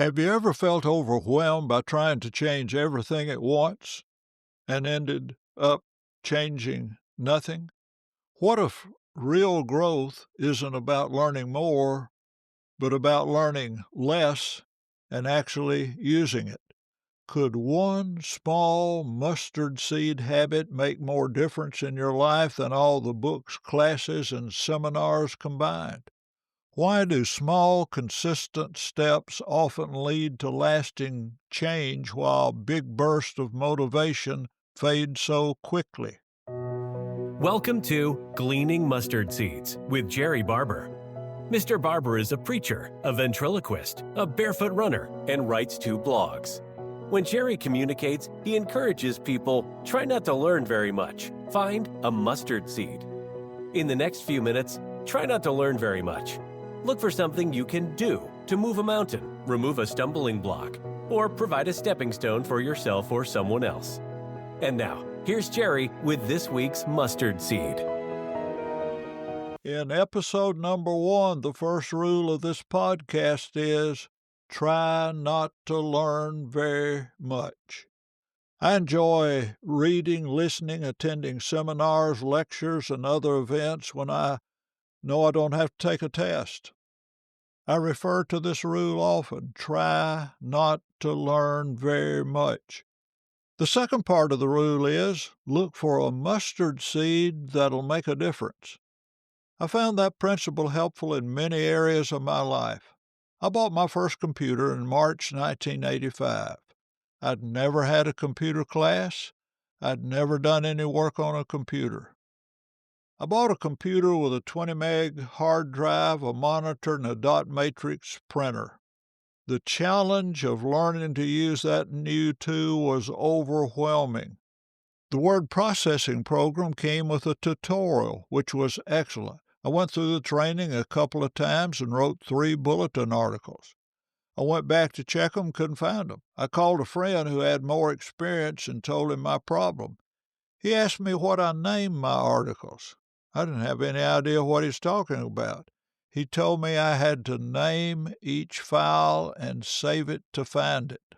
Have you ever felt overwhelmed by trying to change everything at once and ended up changing nothing? What if real growth isn't about learning more, but about learning less and actually using it? Could one small mustard seed habit make more difference in your life than all the books, classes, and seminars combined? Why do small, consistent steps often lead to lasting change while big bursts of motivation fade so quickly? Welcome to Gleaning Mustard Seeds with Jerrie Barber. Mr. Barber is a preacher, a ventriloquist, a barefoot runner, and writes 2 blogs. When Jerrie communicates, he encourages people, try not to learn very much. Find a mustard seed. In the next few minutes, try not to learn very much. Look for something you can do to move a mountain, remove a stumbling block, or provide a stepping stone for yourself or someone else. And now, here's Jerrie with this week's mustard seed. In episode number 1, the first rule of this podcast is try not to learn very much. I enjoy reading, listening, attending seminars, lectures, and other events when I know I don't have to take a test. I refer to this rule often. Try not to learn very much. The second part of the rule is look for a mustard seed that'll make a difference. I found that principle helpful in many areas of my life. I bought my first computer in March 1985. I'd never had a computer class. I'd never done any work on a computer. I bought a computer with a 20 meg hard drive, a monitor, and a dot matrix printer. The challenge of learning to use that new tool was overwhelming. The word processing program came with a tutorial, which was excellent. I went through the training a couple of times and wrote 3 bulletin articles. I went back to check them, couldn't find them. I called a friend who had more experience and told him my problem. He asked me what I named my articles. I didn't have any idea what he's talking about. He told me I had to name each file and save it to find it.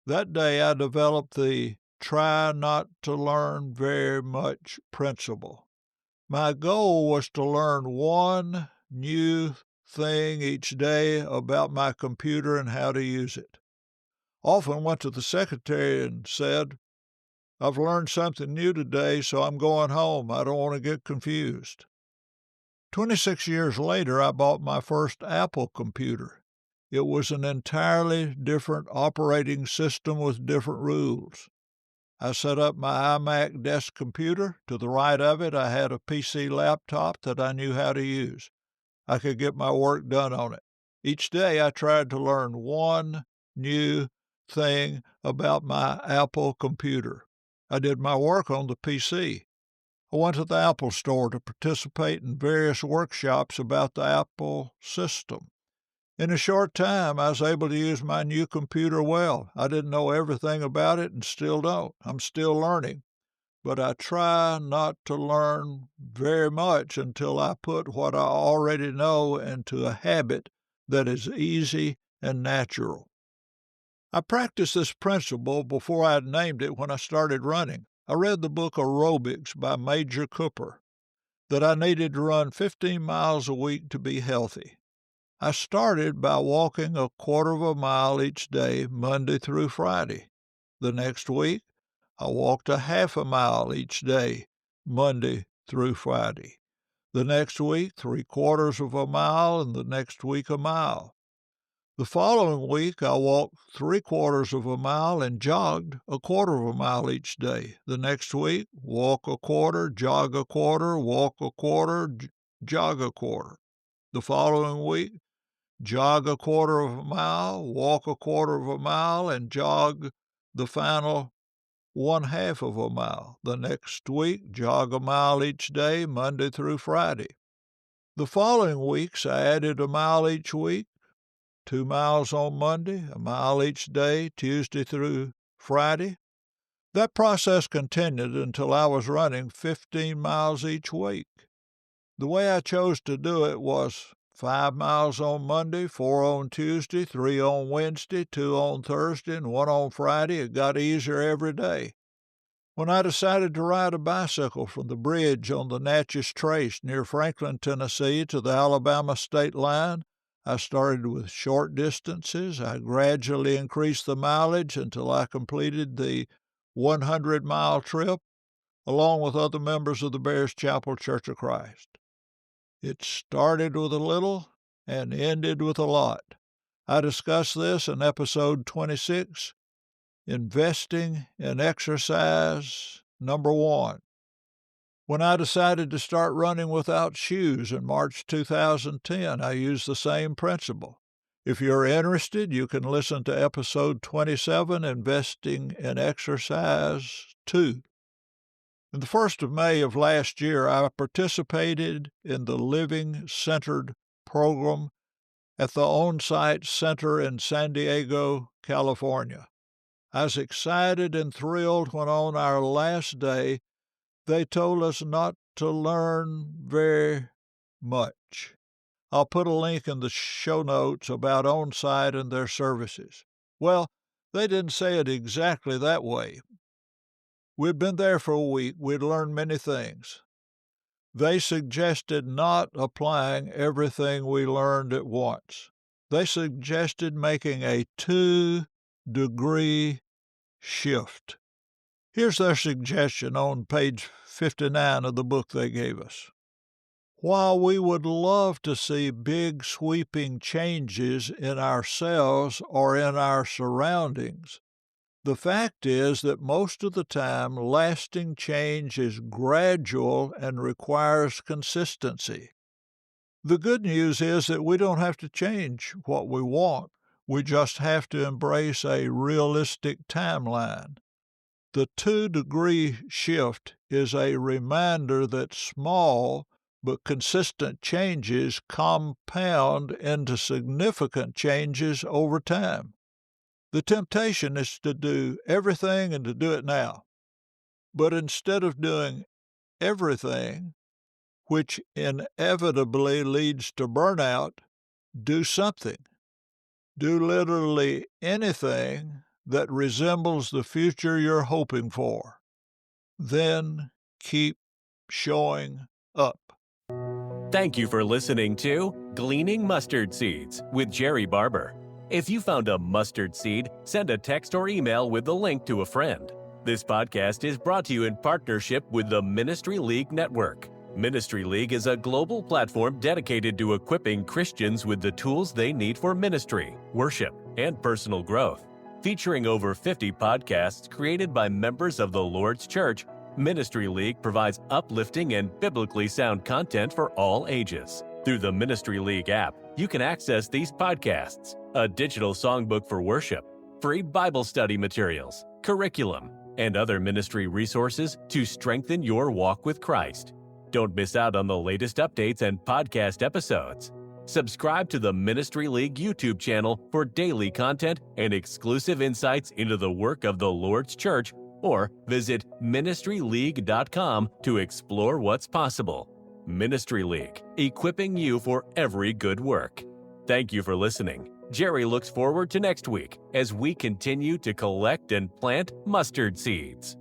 That day I developed the try not to learn very much principle. My goal was to learn one new thing each day about my computer and how to use it. Often went to the secretary and said, I've learned something new today, so I'm going home. I don't want to get confused. 26 years later, I bought my first Apple computer. It was an entirely different operating system with different rules. I set up my iMac desk computer. To the right of it, I had a PC laptop that I knew how to use. I could get my work done on it. Each day, I tried to learn one new thing about my Apple computer. I did my work on the PC. I went to the Apple store to participate in various workshops about the Apple system. In a short time, I was able to use my new computer well. I didn't know everything about it and still don't. I'm still learning. But I try not to learn very much until I put what I already know into a habit that is easy and natural. I practiced this principle before I had named it when I started running. I read the book Aerobics by Major Cooper, that I needed to run 15 miles a week to be healthy. I started by walking a quarter of a mile each day, Monday through Friday. The next week, I walked a half a mile each day, Monday through Friday. The next week, 3/4 of a mile, and the next week, a mile. The following week, I walked 3/4 of a mile and jogged a quarter of a mile each day. The next week, walk a quarter, jog a quarter, walk a quarter, jog a quarter. The following week, jog a quarter of a mile, walk a quarter of a mile, and jog the final 1/2 of a mile. The next week, jog a mile each day, Monday through Friday. The following weeks, I added a mile each week. 2 miles on Monday, a mile each day, Tuesday through Friday. That process continued until I was running 15 miles each week. The way I chose to do it was 5 miles on Monday, 4 on Tuesday, 3 on Wednesday, 2 on Thursday, and 1 on Friday. It got easier every day. When I decided to ride a bicycle from the bridge on the Natchez Trace near Franklin, Tennessee to the Alabama state line, I started with short distances. I gradually increased the mileage until I completed the 100-mile trip, along with other members of the Bears Chapel Church of Christ. It started with a little and ended with a lot. I discussed this in episode 26, Investing in Exercise, number 1. When I decided to start running without shoes in March 2010, I used the same principle. If you're interested, you can listen to episode 27, Investing in Exercise 2. On the 1st of May of last year, I participated in the Living Centered program at the On-Site Center in San Diego, California. I was excited and thrilled when on our last day, they told us not to learn very much. I'll put a link in the show notes about On-Site and their services. Well, they didn't say it exactly that way. We'd been there for a week. We'd learned many things. They suggested not applying everything we learned at once. They suggested making a 2-degree shift. Here's their suggestion on page 59 of the book they gave us. While we would love to see big sweeping changes in ourselves or in our surroundings, the fact is that most of the time lasting change is gradual and requires consistency. The good news is that we don't have to change what we want. We just have to embrace a realistic timeline. The 2-degree shift is a reminder that small but consistent changes compound into significant changes over time. The temptation is to do everything and to do it now. But instead of doing everything, which inevitably leads to burnout, do something. Do literally anything that resembles the future you're hoping for. Then keep showing up. Thank you for listening to Gleaning Mustard Seeds with Jerrie Barber. If you found a mustard seed, send a text or email with the link to a friend. This podcast is brought to you in partnership with the Ministry League Network. Ministry League is a global platform dedicated to equipping Christians with the tools they need for ministry, worship, and personal growth. Featuring over 50 podcasts created by members of the Lord's Church, Ministry League provides uplifting and biblically sound content for all ages. Through the Ministry League app, you can access these podcasts, a digital songbook for worship, free Bible study materials, curriculum, and other ministry resources to strengthen your walk with Christ. Don't miss out on the latest updates and podcast episodes. Subscribe to the Ministry League YouTube channel for daily content and exclusive insights into the work of the Lord's Church, or visit ministryleague.com to explore what's possible. Ministry League, equipping you for every good work. Thank you for listening. Jerrie looks forward to next week as we continue to collect and plant mustard seeds.